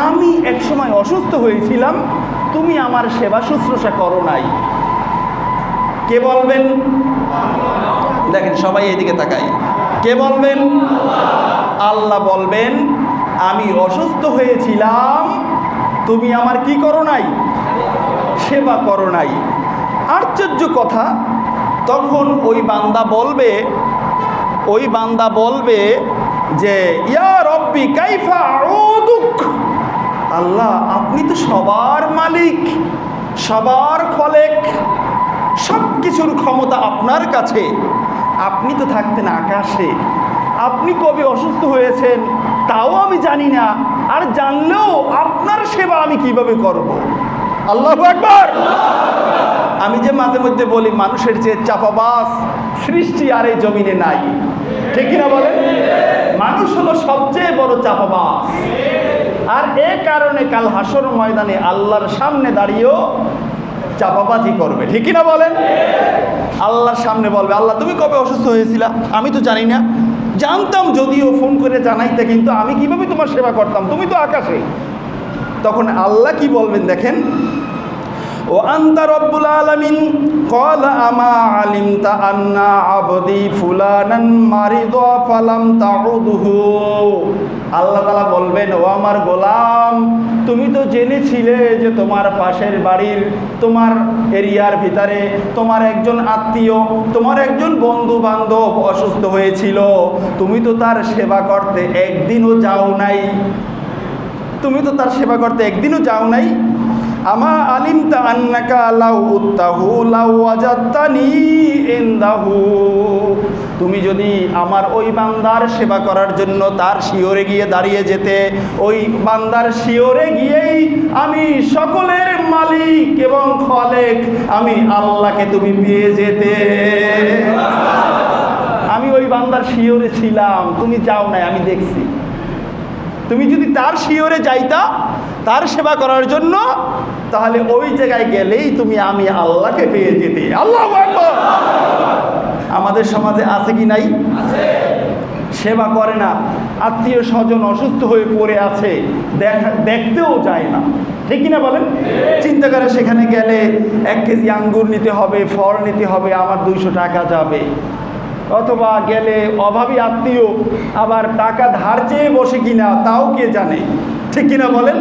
S1: আমি একসময় অসুস্থ হয়েছিলাম, তুমি আমার সেবা শুশ্রূষা করো নাই। কে বলবেন? দেখেন সবাই এদিকে তাকাই, কে বলবেন? আল্লাহ বলবেন আমি অসুস্থ হয়েছিলাম, তুমি আমার কি করো নাই? সেবা করো নাই। আশ্চর্য কথা, তখন ওই বান্দা বলবে যে ইয়া রব্বি কাইফা আউদুক, আল্লাহ আপনি তো সবার মালিক, সবার খলেক, সব কিছুর ক্ষমতা আপনার কাছে, আপনি তো থাকতেন আকাশে, আপনি কবে অসুস্থ হয়েছেন তাও আমি জানি না, আর জানলেও আপনার সেবা আমি কিভাবে করব? আল্লাহু আকবার। আমি যে মাঝে মধ্যে বলি মানুষের যে চাপাবাজ সৃষ্টি আর এই জমিনে নাই, ঠিক কিনা বলেন? মানুষ হলো সবচেয়ে বড় চাপাবাজ, আর এ কারণে কাল হাসর ময়দানে আল্লাহর সামনে দাঁড়িয়েও চাপাবাজি করবে, ঠিক কিনা বলেন? আল্লাহর সামনে বলবে আল্লাহ তুমি কবে অসুস্থ হয়েছিলা? আমি তো জানি না, জানতাম যদিও ফোন করে জানাইতে, কিন্তু আমি কিভাবে তোমার সেবা করতাম, তুমি তো আকাশে। তখন আল্লাহ কি বলবেন দেখেন, ও আনতা রব্বুল আলামিন ক্বালা আমা আলিমতা আন্না আবদি ফুলানান মারিদা ফালাম তাউদহু। আল্লাহ তাআলা বলবেন ও আমার গোলাম, তুমি তো জেনেছিলে যে তোমার পাশের বাড়ির, তোমার এরিয়ার ভিতরে তোমার একজন আত্মীয়, তোমার একজন বন্ধু বান্ধব অসুস্থ হয়েছিল, তুমি তো তার সেবা করতে একদিনও যাও নাই, তুমি তো তার সেবা করতে একদিনও যাও নাই। আমা আলিমতা আন্নাকা লাউ উত্তাহু লাউ ওয়াজাদতানি ইনদাহু, তুমি যদি আমার ওই বান্দার সেবা করার জন্য তার শিওরে গিয়ে দাঁড়িয়ে যেতে, ওই বান্দার শিওরে গিয়েই আমি সকলের মালিক এবং খলেক আমি আল্লাহকে তুমি পেয়ে যেতে। আমি ওই বান্দার শিওরে ছিলাম, তুমি যাও নাই, আমি দেখছি। তুমি যদি তার শিওরে যাইতা তার সেবা করার জন্য, তাহলে ওই জায়গায় গেলেই তুমি আমি আল্লাহকে পেয়ে যেতে। আল্লাহু আকবার। আমাদের সমাজে আছে কি নাই? সেবা করে না, আত্মীয় স্বজন অসুস্থ হয়ে পড়ে আছে, দেখতেও যায় না, ঠিক কিনা বলেন? চিন্তা করে সেখানে গেলে 1 কেজি আঙ্গুর নিতে হবে, ফল নিতে হবে, আমার 200 টাকা যাবে। অথবা গেলে অভাবী আত্মীয় আবার টাকা ধার চেয়ে বসে কিনা তাও কে জানে, ঠিক কিনা বলেন?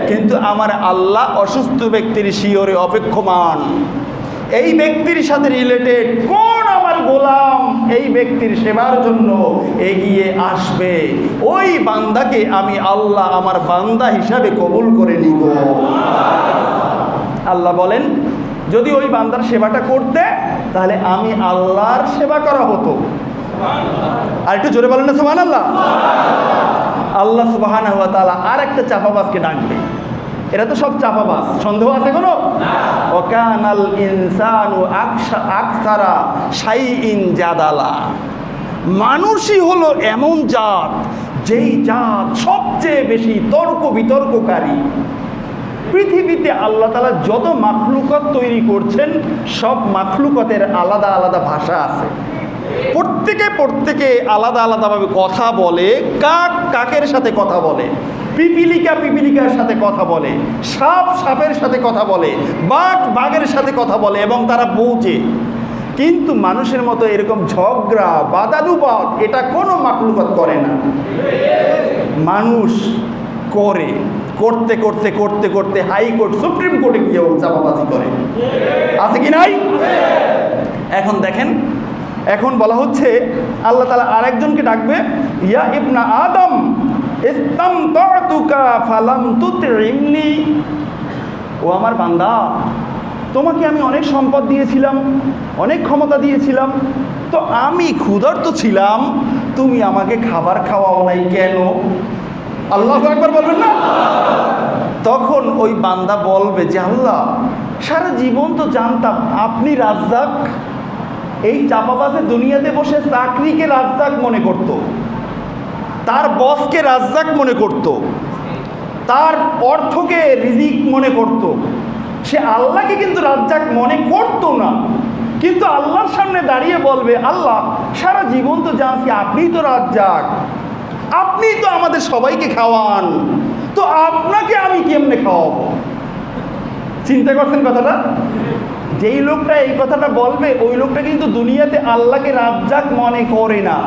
S1: কিন্তু আমার আল্লাহ অসুস্থ ব্যক্তির শিওরে অপেক্ষমান, এই ব্যক্তির সাথে রিলেটেড কোন আমার গোলাম এই ব্যক্তির সেবার জন্য এগিয়ে আসবে, ওই বান্দাকে আমি আল্লাহ আমার বান্দা হিসাবে কবুল করে নিব। আল্লাহ বলেন যদি ওই বান্দার সেবাটা করতে, তাহলে আমি আল্লাহর সেবা করা হতো। আর একটু জোরে বলেন না সুবহানাল্লাহ। আল্লাহ সুবহানাহু ওয়া তাআলা আর একটা চাপাবাজকে ডাকবে। এরা তো সব চাপাবাজ, সন্দেহ আছে কোনো? ওয়াকানাল ইনসানু আকসারা শাইইন জাদালা, মানুষই হলো এমন জাত যেই জাত সবচেয়ে বেশি তর্ক বিতর্ককারী। পৃথিবীতে আল্লাহ তাআলা যত মাখলুকাত তৈরি করছেন, সব মাখলুকাতের আলাদা আলাদা ভাষা আছে, প্রত্যেকে আলাদা আলাদাভাবে কথা বলে। কাক কাকের সাথে কথা বলে, পিপিলিকা পিপিলিকার সাথে কথা বলে, সাপ সাপের সাথে কথা বলে, বাঘ বাঘের সাথে কথা বলে, এবং তারা বোঝে। কিন্তু মানুষের মতো এরকম ঝগড়া বাদানুবাদ এটা কোনো মাখলুকাত করে না। মানুষ করতে করতে করতে করতে হাইকোর্ট সুপ্রিম কোর্টে গিয়ে চাপাবাজি করে, আছে কি নাই? এখন দেখেন, এখন বলা হচ্ছে আল্লাহ তাআলা আরেকজনকে ডাকবে, ইয়া ইবনা আদম ইসতামতাতুকা ফালাম তুতি'নি, ও আমার বান্দা তোমাকে আমি অনেক সম্পদ দিয়েছিলাম, অনেক ক্ষমতা দিয়েছিলাম, তো আমি ক্ষুধার্ত ছিলাম, তুমি আমাকে খাবার খাওয়াও নাই কেন? আল্লাহু আকবার বলবেন না? তখন ওই বান্দা বলবে যে আল্লাহ সারা জীবন তো জানতাম আপনি রাজ্জাক, এই চাপাবাজে দুনিয়াতে বসে চাকরিকে রাজ্জাক মনে করত, তার বসকে রাজ্জাক মনে করত, তার অর্থকে রিজিক মনে করত, সে আল্লাহকে কিন্তু রাজ্জাক মনে করতো না। কিন্তু আল্লাহর সামনে দাঁড়িয়ে বলবে আল্লাহ সারা জীবন তো জানছি আপনিই তো রাজ্জাক, আপনিই তো আমাদের সবাইকে খাওয়ান, তো তো আপনাকে আমি কেমনে খাওয়াবো? চিন্তা করছেন কথাটা? যেই লোকটা এই কথাটা বলবে ওই লোকটা কিন্তু দুনিয়াতে আল্লাহকে রাজ্জাক মনে করে না।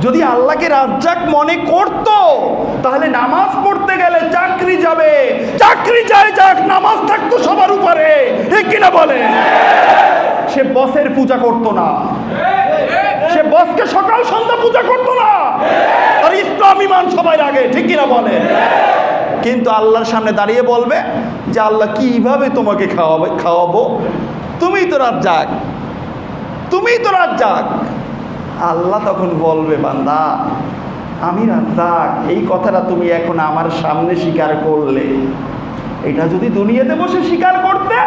S1: যদি আল্লাহকে রাজ্জাক মনে করত তাহলে নামাজ পড়তে গেলে চাকরি যাবে, চাকরি যায় যাক, নামাজ থাকতো সবার উপরে, ঠিক কিনা বলে? সে বসের পূজা করতো না, সে বসকে সকাল সন্ধ্যা পূজা করতো না, আর ইসলাম ঈমান সবাই আগে, ঠিক কিনা বলে? কিন্তু আল্লাহর সামনে দাঁড়িয়ে বলবে যে আল্লাহ কিভাবে তোমাকে খাওয়াবো? তুমিই তো রাজ্জাক, তুমিই তো রাজ্জাক। আল্লাহ তখন বলবে, বান্দা আমি রাজ্জাক, এই কথাটা তুমি এখন আমার সামনে স্বীকার করলে। এটা যদি দুনিয়াতে বসে স্বীকার করতে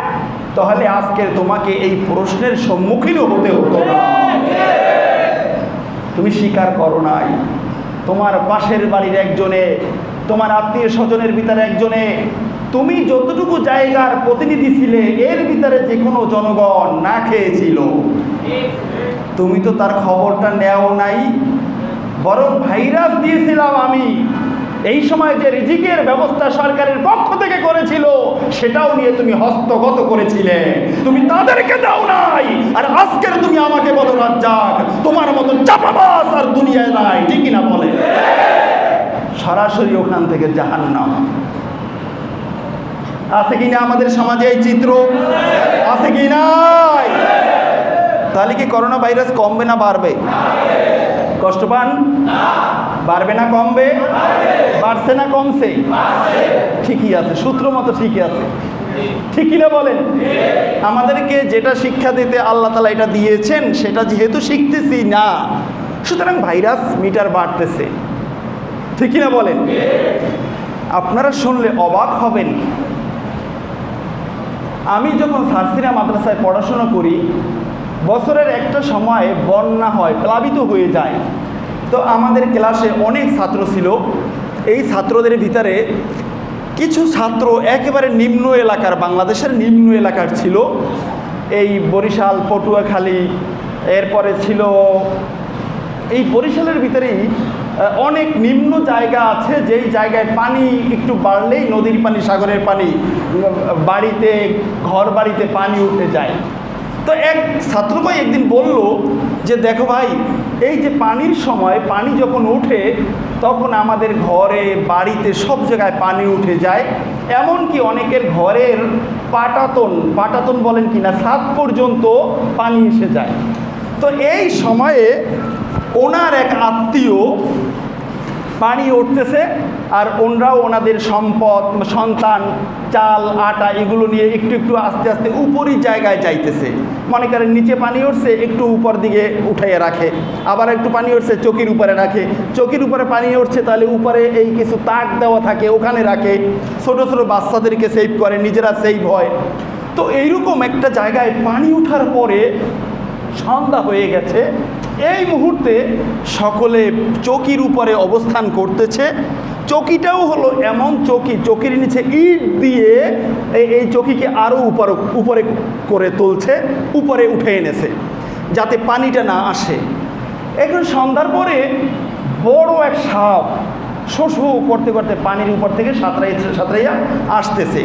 S1: তাহলে আজকে তোমাকে এই প্রশ্নের সম্মুখীনও হতে হতো না। তুমি স্বীকার করো নাই। তোমার পাশের বাড়ির একজনে, তোমার আত্মীয় স্বজনের ভিতরে একজনে, তুমি যতটুকু জায়গার প্রতিনিধি ছিলে এর ভিতরে যে কোনো জনগণ না খেয়েছিল, তুমি তো তার খবরটা নেও নাই, বরং ভাইরাস দিয়েছিলাম আমি। এই সময় যে রিজিকের ব্যবস্থা সরকারের পক্ষ থেকে করেছিল সেটাও নিয়ে তুমি হস্তগত করেছিলে, তুমি তাদেরকে দাও নাই। আর আজকের তুমি আমাকে বলো রাজ্জাক, তোমার মতো চাপাবাজ আর দুনিয়ায় নাই, ঠিক কিনা বলে? সরাসরি ওখান থেকে জাহান্নাম। আছে কিনা আমাদের সমাজে এই চিত্র? আছে কি নাই? তাহলে কি করোনা ভাইরাস কমবে না বাড়বে? কষ্ট পান? বাড়বে না কমবে? বাড়ছে না কমছে? ঠিকই আছে, সূত্র মতো ঠিকই আছে, ঠিকই না বলেন? আমাদেরকে যেটা শিক্ষা দিতে আল্লাহ তাআলা এটা দিয়েছেন সেটা যেহেতু শিখতেছি না, সুতরাং ভাইরাস মিটার বাড়তেছে, ঠিকই না বলেন? আপনারা শুনলে অবাক হবেন। আমি যখন সারসিনা মাদ্রাসায় পড়াশোনা করি, বছরের একটা সময় বন্যা হয়, প্লাবিত হয়ে যায়। তো আমাদের ক্লাসে অনেক ছাত্র ছিল। এই ছাত্রদের ভিতরে কিছু ছাত্র একেবারে নিম্ন এলাকার, বাংলাদেশের নিম্ন এলাকার ছিল। এই বরিশাল, পটুয়াখালী, এরপরে ছিল এই বরিশালের ভিতরেই অনেক নিম্ন জায়গা আছে, যেই জায়গায় পানি একটু বাড়লেই নদীর পানি, সাগরের পানি, বাড়িতে, ঘর বাড়িতে পানি উঠে যায়। তো এক ছাত্র ভাই একদিন বলল যে দেখো ভাই, এই যে পানির সময় পানি যখন উঠে তখন আমাদের ঘরে, বাড়িতে, সব জায়গায় পানি উঠে যায়, এমনকি অনেকের ঘরের পাটাতন বলেন কিনা, ছাদ পর্যন্ত পানি এসে যায়। তো এই সময়ে ওনার এক আত্মীয় পানি উঠতেছে আর ওনারাও ওনাদের সম্পদ, সন্তান, চাল, আটা এগুলো নিয়ে একটু একটু আস্তে আস্তে উপরই জায়গায় যাইতেছে। মনে করেন নিচে পানি উঠছে, একটু উপর দিকে উঠাইয়ে রাখে, আবার একটু পানি উঠছে চকির উপরে রাখে, চকির উপরে পানি উঠছে তাহলে উপরে এই কিছু তাক দেওয়া থাকে ওখানে রাখে, ছোট ছোট বাচ্চাদেরকে সেভ করে, নিজেরা সেভ হয়। তো এইরকম একটা জায়গায় পানি ওঠার পরে সন্ধ্যা হয়ে গেছে, এই মুহূর্তে সকলে চকির উপরে অবস্থান করতেছে। চকিটাও হলো এমন চকি, চকির নিচে ইট দিয়ে এই চকিকে আরও উপরে করে তুলছে, উপরে উঠে এনেছে যাতে পানিটা না আসে। এখন সন্ধ্যার পরে বড় এক সাপ শোষু করতে করতে পানির উপর থেকে সাঁতরাইয়া আসতেছে,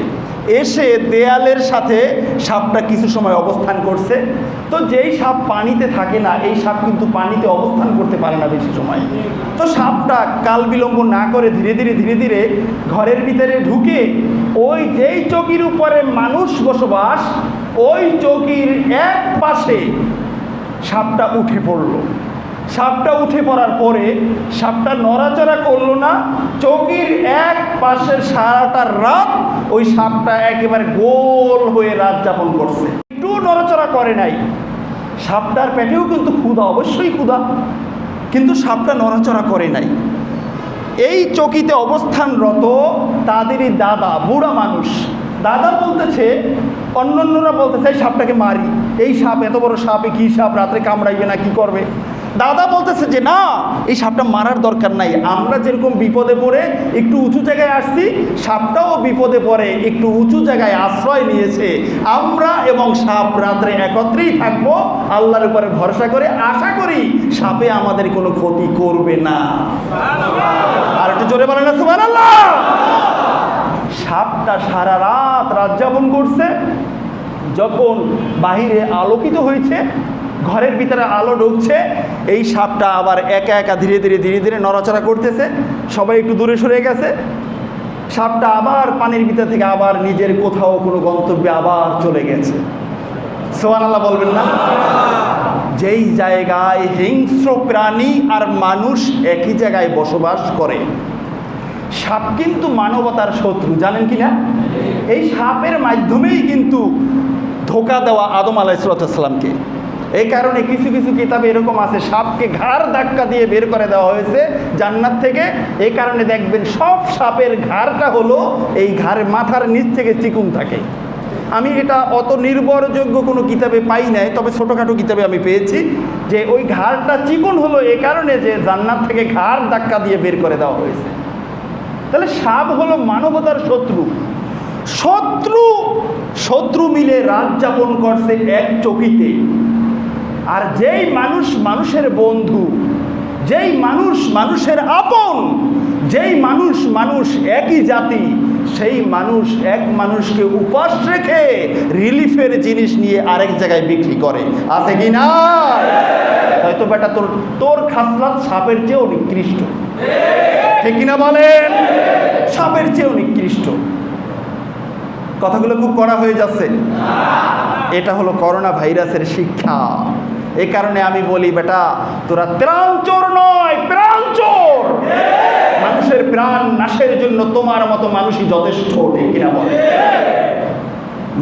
S1: এসে দেয়ালের সাথে সাপটা কিছু সময় অবস্থান করছে। তো যেই সাপ পানিতে থাকে না, এই সাপ কিন্তু পানিতে অবস্থান করতে পারে না বেশি সময়। তো সাপটা কাল বিলম্ব না করে ধীরে ধীরে ঘরের ভিতরে ঢুকে ওই যেই চকির উপরে মানুষ বসবাস, ওই চকির এক পাশে সাপটা উঠে পড়ল। সাপটা উঠে পড়ার পরে সাপটা নড়াচড়া করলো না, চকির এক পাশে সারাটা রাত ওই সাপটা একেবারে গোল হয়ে রাত যাপন করছে, একটু নড়াচড়া করে নাই। সাপটার পেটেও কিন্তু ক্ষুধা, অবশ্যই ক্ষুধা, কিন্তু সাপটা নড়াচড়া করে নাই। এই চকিতে অবস্থানরত তাদেরই দাদা, বুড়া মানুষ, দাদা বলতেছে, অন্যান্যরা বলতেছে এই সাপটাকে মারি, এই সাপ, এত বড় সাপে কি সাপ, রাত্রে কামড়াইবে না, কি করবে? দাদা বলতেছে যে না, এই সাপটা মারার দরকার নাই, আমরা যেরকম বিপদে পড়ে একটু উঁচু জায়গায় আসছি, সাপটাও বিপদে পড়ে একটু উঁচু জায়গায় আশ্রয় নিয়েছে, আমরা এবং সাপ রাত্রে একত্রেই থাকবো, আল্লাহর উপরে ভরসা করে আশা করি সাপে আমাদের কোনো ক্ষতি করবে না। আর একটু জোরে বলেন না সুবহানাল্লাহ। সাপটা সারা রাত রাত যাপন করছে। যখন বাহিরে আলোকিত হয়েছে, ঘরের ভিতরে আলো ঢুকছে, এই সাপটা আবার একা একা ধীরে ধীরে নড়াচড়া করতেছে। সবাই একটু দূরে সরে গেছে। সাপটা আবার পানির ভিতর থেকে আবার নিজের কোথাও কোনো গন্তব্যে আবার চলে গেছে। সুবহানাল্লাহ বলবেন না? যেই জায়গায় হিংস্র প্রাণী আর মানুষ একই জায়গায় বসবাস করে, সাপ কিন্তু মানবতার শত্রু, জানেন কি না? এই সাপের মাধ্যমেই কিন্তু ধোঁকা দেওয়া আদম আলাইহিসসালামকে। এই কারণে কিছু কিছু কিতাবে এরকম আছে, সাপকে ঘাড় ধাক্কা দিয়ে বের করে দেওয়া হয়েছে জান্নাত থেকে। এই কারণে দেখবেন সব সাপের ঘাড়টা হলো এই ঘাড়ের মাথার নিচ থেকে চিকুন থাকে। আমি এটা অত নির্ভরযোগ্য কোনো কিতাবে পাই নাই, তবে ছোটোখাটো কিতাবে আমি পেয়েছি যে ওই ঘাড়টা চিকুন হলো এই কারণে যে জান্নাত থেকে ঘাড় ধাক্কা দিয়ে বের করে দেওয়া হয়েছে। তাহলে সাপ হলো মানবতার শত্রু। শত্রু মিলে রাত যাপন করছে এক চকিতে। আর যেই মানুষ মানুষের বন্ধু, যেই মানুষ মানুষের আপন, যেই মানুষ একই জাতি, সেই মানুষ এক মানুষকে উপাস রেখে রিলিফের জিনিস নিয়ে আরেক জায়গায় বিক্রি করে। আছে কি না? হয়তো বেটা তোর খাসলাত সাপের চেয়েও নিকৃষ্ট, ঠিক কিনা বলেন? সাপের চেয়েও নিকৃষ্ট। কথাগুলো খুব কড়া হয়ে যাচ্ছে। এটা হলো করোনা ভাইরাসের শিক্ষা। এই কারণে আমি বলি, বেটা তোরা ত্রাণচোর নয়, প্রাণচোর। মানুষের প্রাণ নাশের জন্য তোমার মতো মানুষই যথেষ্ট, ঠিক কিনা বলে?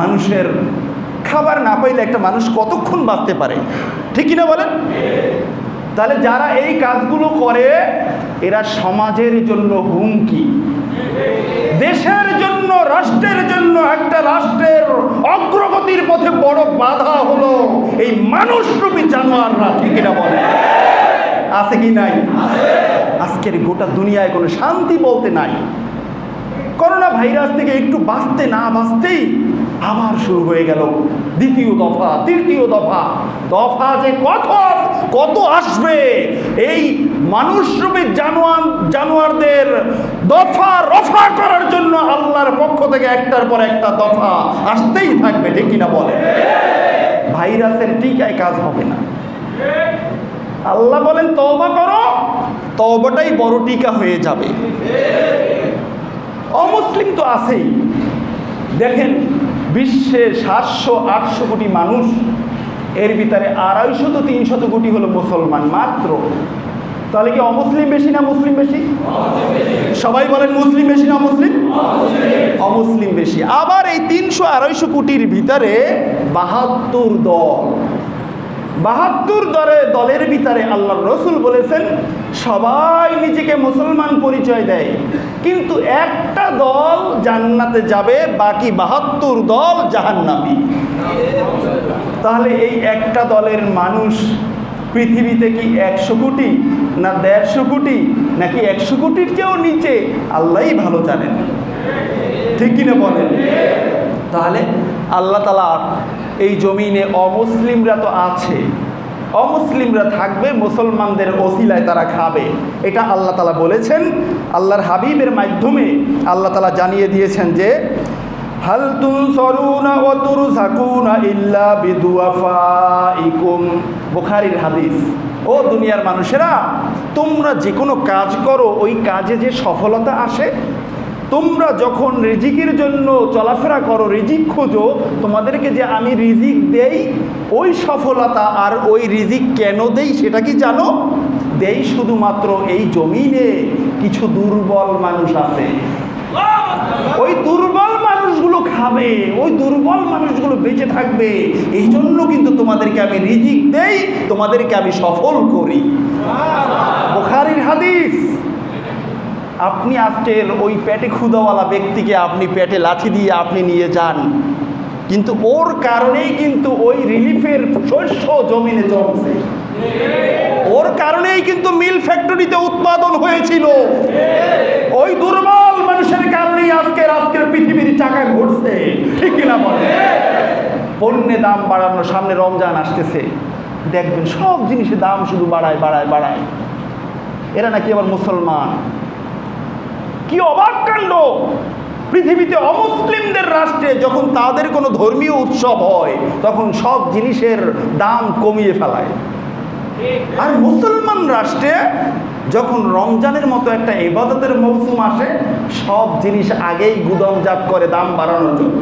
S1: মানুষের খাবার না পাইলে একটা মানুষ কতক্ষণ বাঁচতে পারে, ঠিক কিনা বলেন? তাহলে যারা এই কাজগুলো করে এরা সমাজের জন্য হুমকি, দেশের জন্য, রাষ্ট্রের জন্য। একটা রাষ্ট্রের অগ্রগতির পথে বড় বাধা হলো এই মানুষরূপী জানোয়াররা, ঠিক কিনা বলে? আছে কি নাই? আজকের গোটা দুনিয়ায় কোনো শান্তি বলতে নাই। করোনা ভাইরাস থেকে একটু বাঁচতে না বাঁচতেই আবার শুরু হয়ে গেল দ্বিতীয় দফা, তৃতীয় দফা। দফা যে কত আসবে, এই মানুষরূপী জানোয়ারদের দফা রফা করার জন্য আল্লাহর পক্ষ থেকে একটার পর একটা দফা আসতেই থাকবে, ঠিক কিনা বলে? ভাইরাসের টিকায় কাজ হবে না। আল্লাহ বলেন তওবা করো, তওবাটাই বড় টিকা হয়ে যাবে। অমুসলিম তো আছেই। দেখেন বিশ্বে 700-800 কোটি মানুষ, এর ভিতরে 250-300 কোটি হলো মুসলমান মাত্র। তাহলে কি অমুসলিম বেশি না মুসলিম বেশি? সবাই বলেন মুসলিম বেশি না মুসলিম? অমুসলিম বেশি। আবার এই 300-250 কোটির ভিতরে 72 দল, 72 দলের ভিতরে আল্লাহর রাসূল বলেছেন সবাই নিজেকে মুসলমান পরিচয় দেয়, কিন্তু একটা দল জান্নাতে যাবে, বাকি 72 দল জাহান্নামী। তাহলে এই একটা দলের মানুষ পৃথিবীতে কি 100 কোটি না 150 কোটি নাকি 100 কোটির চেয়েও নিচে? আল্লাহই ভালো জানেন, ঠিক কিনা বলেন? তাহলে আল্লাহ তাআলা এই জমিনে অমুসলিমরা তো আছে, অমুসলিমরা থাকবে, মুসলমানদের ওসিলায় তারা খাবে। এটা আল্লাহ তাআলা বলেছেন। আল্লাহর হাবিবের মাধ্যমে আল্লাহ তাআলা জানিয়ে দিয়েছেন যে হাল তুনসারুনা ওয়া তুরজাকুনা ইল্লা বিদুআফাইকুম, বুখারীর হাদিস। ও দুনিয়ার মানুষেরা, তোমরা যে কোনো কাজ করো ওই কাজে যে সফলতা আসে, তোমরা যখন রিজিকের জন্য চলাফেরা করো, রিজিক খোঁজো, তোমাদেরকে যে আমি রিজিক দেই, ওই সফলতা আর ওই রিজিক কেন দেই সেটা কি জানো? দেই শুধুমাত্র এই জমিনে কিছু দুর্বল মানুষ আছে, ওই দুর্বল মানুষগুলো খাবে, ওই দুর্বল মানুষগুলো বেঁচে থাকবে। এই জন্য কিন্তু তোমাদেরকে আমি রিজিক দেই, তোমাদেরকে আমি সফল করি। বুখারীর হাদিস। আপনি আজকের ওই পেটে ক্ষুধাওয়ালা ব্যক্তিকে আপনি পেটে লাঠি দিয়ে আপনি নিয়ে যান, কিন্তু ওর কারণেই কিন্তু ওই রিলিফের শস্য জমিনে জমছে, ওর কারণেই কিন্তু মিল ফ্যাক্টরিতে উৎপাদন হয়েছিল। ওই দুর্বল মানুষের কারণেই আজকের পৃথিবীর চাকা ঘুরছে, ঠিক কিনা বলে? পণ্যের দাম বাড়ানো, সামনে রমজান আসতেছে, দেখবেন সব জিনিসের দাম শুধু বাড়ায়। এরা নাকি আবার মুসলমান। কি অবাক কাণ্ড! পৃথিবীতে অমুসলিমদের রাষ্ট্রে যখন তাদের কোনো ধর্মীয় উৎসব হয় তখন সব জিনিসের দাম কমিয়ে ফেলায়, আর মুসলমান রাষ্ট্রে যখন রমজানের মতো একটা ইবাদতের মৌসুম আসে সব জিনিস আগেই গুদামজাত করে দাম বাড়ানোর জন্য।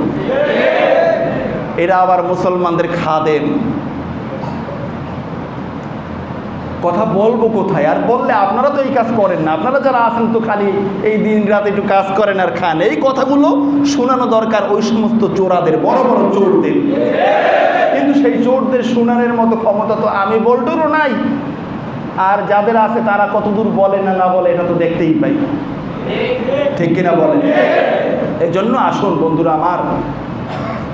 S1: এরা আবার মুসলমানদের খাদেম। কথা বলবো কোথায়? আর বললে আপনারা তো এই কাজ করেন না, আপনারা যারা আছেন তো খালি এই দিন রাত একটু কাজ করেন আর খান। এই কথাগুলো শোনানো দরকার ওই সমস্ত চোরাদের, বড় বড় চোরদের। কিন্তু সেই চোরদের শোনানোর মতো ক্ষমতা তো আমি বলটুরও নাই, আর যাদের আছে তারা কতদূর বলে না না বলে এটা তো দেখতেই পাই, ঠিক কিনা বলেন? এই জন্য আসুন বন্ধুরা আমার,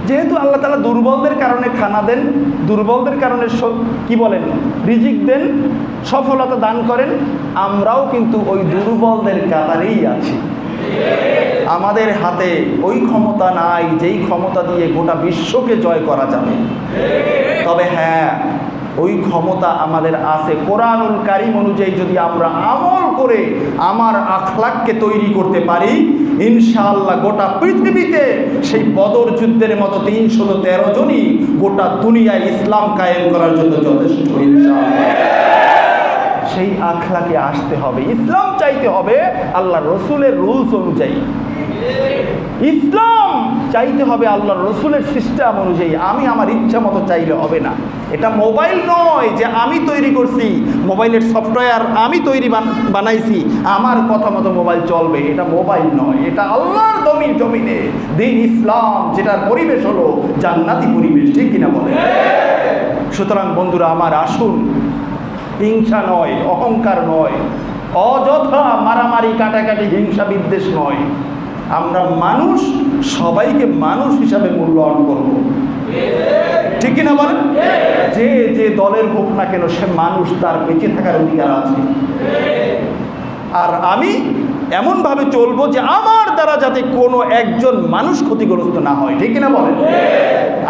S1: যেহেতু আল্লাহ তাআলা দুর্বলদের কারণে খানা দেন, দুর্বলদের কারণে কি বলেন রিজিক দেন, সফলতা দান করেন, আমরাও কিন্তু ওই দুর্বলদের কাতারেই আছি। আমাদের হাতে ওই ক্ষমতা নাই যেই ক্ষমতা দিয়ে গোটা বিশ্বকে জয় করা যাবে। তবে হ্যাঁ, ওই ক্ষমতা আমাদের আছে কোরআনুল কারীম অনুযায়ী যদি আমরা আমল করে আমার আখলাককে তৈরি করতে পারি, ইনশাআল্লাহ গোটা পৃথিবীতে সেই বদর যুদ্ধের মতো ৩১৩ জনই গোটা দুনিয়ায় ইসলাম কায়েম করার জন্য যথেষ্ট। ইনশাআল্লাহ সেই আখলাকে আসতে হবে, ইসলাম চাইতে হবে আল্লাহর রসুলের রুলস অনুযায়ী, ইসলাম চাইতে হবে আল্লাহর রসুলের সিস্টেম অনুযায়ী। আমি আমার ইচ্ছা মতো চাইলে হবে না। এটা মোবাইল নয় যে আমি তৈরি করছি, মোবাইলের সফটওয়্যার আমি তৈরি বানাইছি, আমার কথা মতো মোবাইল চলবে, এটা মোবাইল নয়। এটা আল্লাহর জমিনে দিন ইসলাম, যেটার পরিবেশ হলো জান্নাতি পরিবেশ, ঠিক কিনা বলে? সুতরাং বন্ধুরা আমার, আসুন হিংসা নয়, অহংকার নয়, অযথা মারামারি কাটাকাটি, হিংসা বিদ্বেষ নয়। আমরা মানুষ, সবাইকে মানুষ হিসাবে মূল্যায়ন করব, ঠিক কিনা বলেন? যে যে দলের হোক না কেন সে মানুষ, তার বেঁচে থাকার অধিকার আছে। আর আমি এমনভাবে চলবো যে আমার দ্বারা যাতে কোনো একজন মানুষ ক্ষতিগ্রস্ত না হয়, ঠিক কিনা বলেন?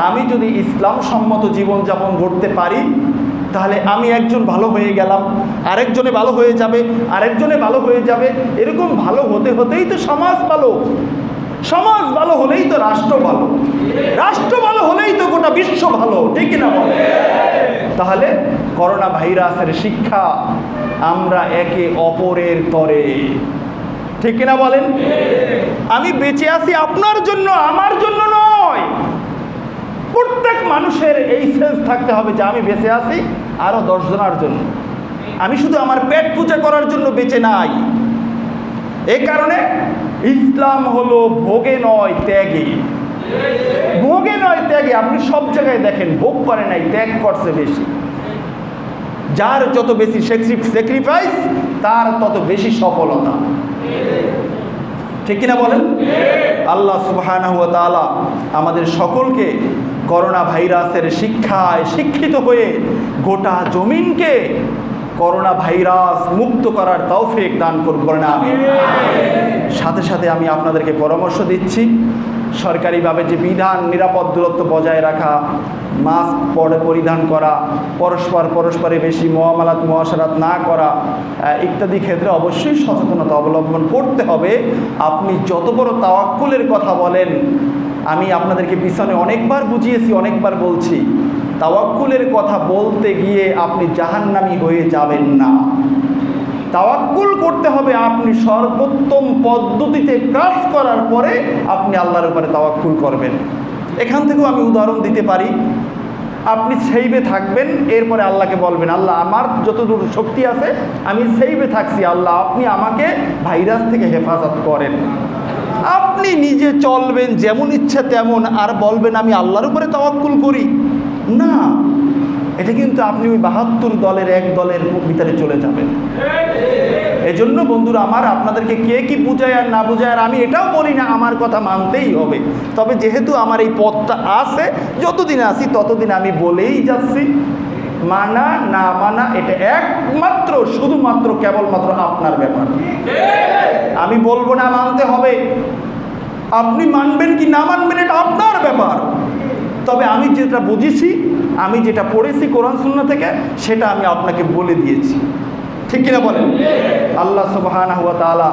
S1: আমি যদি ইসলাম সম্মত জীবনযাপন করতে পারি তাহলে আমি একজন ভালো হয়ে গেলাম, আরেকজনে ভালো হয়ে যাবে, আরেকজনে ভালো হয়ে যাবে, এরকম ভালো হতে হতেই তো সমাজ ভালো, সমাজ ভালো হলেই তো রাষ্ট্র ভালো, রাষ্ট্র ভালো হলেই তো গোটা বিশ্ব ভালো, ঠিক কিনা বলে? তাহলে করোনা ভাইরাসের শিক্ষা আমরা একে অপরের তরে, ঠিক কিনা বলেন? আমি বেঁচে আছি আপনার জন্য, আমার জন্য নয়। প্রত্যেক মানুষের এই সেন্স থাকতে হবে যে আমি বেঁচে আছি আরো 10 জনের জন্য, আমি শুধু আমার পেট পূজা করার জন্য বেঁচে নাই। এই কারণে ইসলাম হলো ভোগে নয় ত্যাগে, ভোগে নয় ত্যাগে। আপনি সব জায়গায় দেখেন ভোগ করে নাই, ত্যাগ করছে বেশি। যার যত বেশি স্যাক্রিফাইস তার তত বেশি সফলতা, ঠিক কিনা বলেন? আল্লাহ সুবহানাহু ওয়া তাআলা আমাদের সকলকে করোনা ভাইরাসের শিক্ষায় শিক্ষিত হয়ে গোটা জমিনকে করোনা ভাইরাস মুক্ত করার তৌফিক দান করুন, আমিন। সাথে সাথে আমি আপনাদেরকে পরামর্শ দিচ্ছি, সরকারিভাবে যে বিধান, নিরাপদ দূরত্ব বজায় রাখা, মাস্ক পরিধান করা, পরস্পরে বেশি মুআশারাত না করা ইত্যাদি ক্ষেত্রে অবশ্যই সচেতনতা অবলম্বন করতে হবে। আপনি যত বড় তাওয়াক্কুলের কথা বলেন, আমি আপনাদেরকে পিছনে অনেকবার বুঝিয়েছি, অনেকবার বলছি, তাওয়াক্কুলের কথা বলতে গিয়ে আপনি জাহান্নামী হয়ে যাবেন না। তাওয়াক্কুল করতে হবে আপনি সর্বোত্তম পদ্ধতিতে কাজ করার পরে আপনি আল্লাহর উপরে তাওয়াক্কুল করবেন। এখান থেকেও আমি উদাহরণ দিতে পারি। আপনি সেইভে থাকবেন, এরপরে আল্লাহকে বলবেন, আল্লাহ আমার যতদূর শক্তি আছে আমি সেইভে থাকছি, আল্লাহ আপনি আমাকে ভাইরাস থেকে হেফাজত করেন। আপনি নিজে চলবেন যেমন ইচ্ছা তেমন, আর বলবেন আমি আল্লাহর উপরে তাওয়াক্কুল করি না। এটা কিন্তু আপনি ওই 72 দলের এক দলের ভিতরে চলে যাবেন। এজন্য বন্ধুরা আমার, আপনাদেরকে কে কি বুঝায় আর না বুঝায় আর আমি এটাও বলি না, আমার কথা মানতেই হবে। তবে যেহেতু আমার এই পথটা আছে, যতদিন আছি ততদিন আমি বলেই যাচ্ছি, মানা না মানা এটা একমাত্র শুধুমাত্র কেবলমাত্র আপনার ব্যাপার। আমি বলবো না মানতে হবে, আপনি মানবেন কি না মানবেন এটা আপনার ব্যাপার। তবে আমি যেটা বুঝেছি, আমি যেটা পড়েছি কোরআন সুন্নাহ থেকে, সেটা আমি আপনাকে বলে দিয়েছি, ঠিক কিনা বলেন? আল্লাহ সুবহানাহু ওয়া তাআলা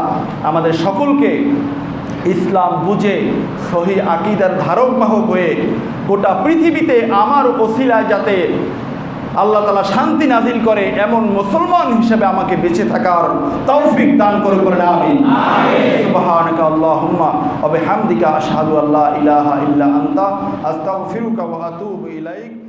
S1: আমাদের সকলকে ইসলাম বুঝে সহি আকীদার ধারক বাহক হয়ে গোটা পৃথিবীতে আমার ওসিলায় যাতে আল্লাহ তাআলা শান্তি নাজিল করে এমন মুসলমান হিসেবে আমাকে বেঁচে থাকার তৌফিক দান করে বলেন আমিন। সুবহানাকা আল্লাহুম্মা ওয়া বিহামদিকা আশহাদু আল্লা ইলাহা ইল্লা আনতা আস্তাগফিরুকা ওয়া আতুবু ইলাইক।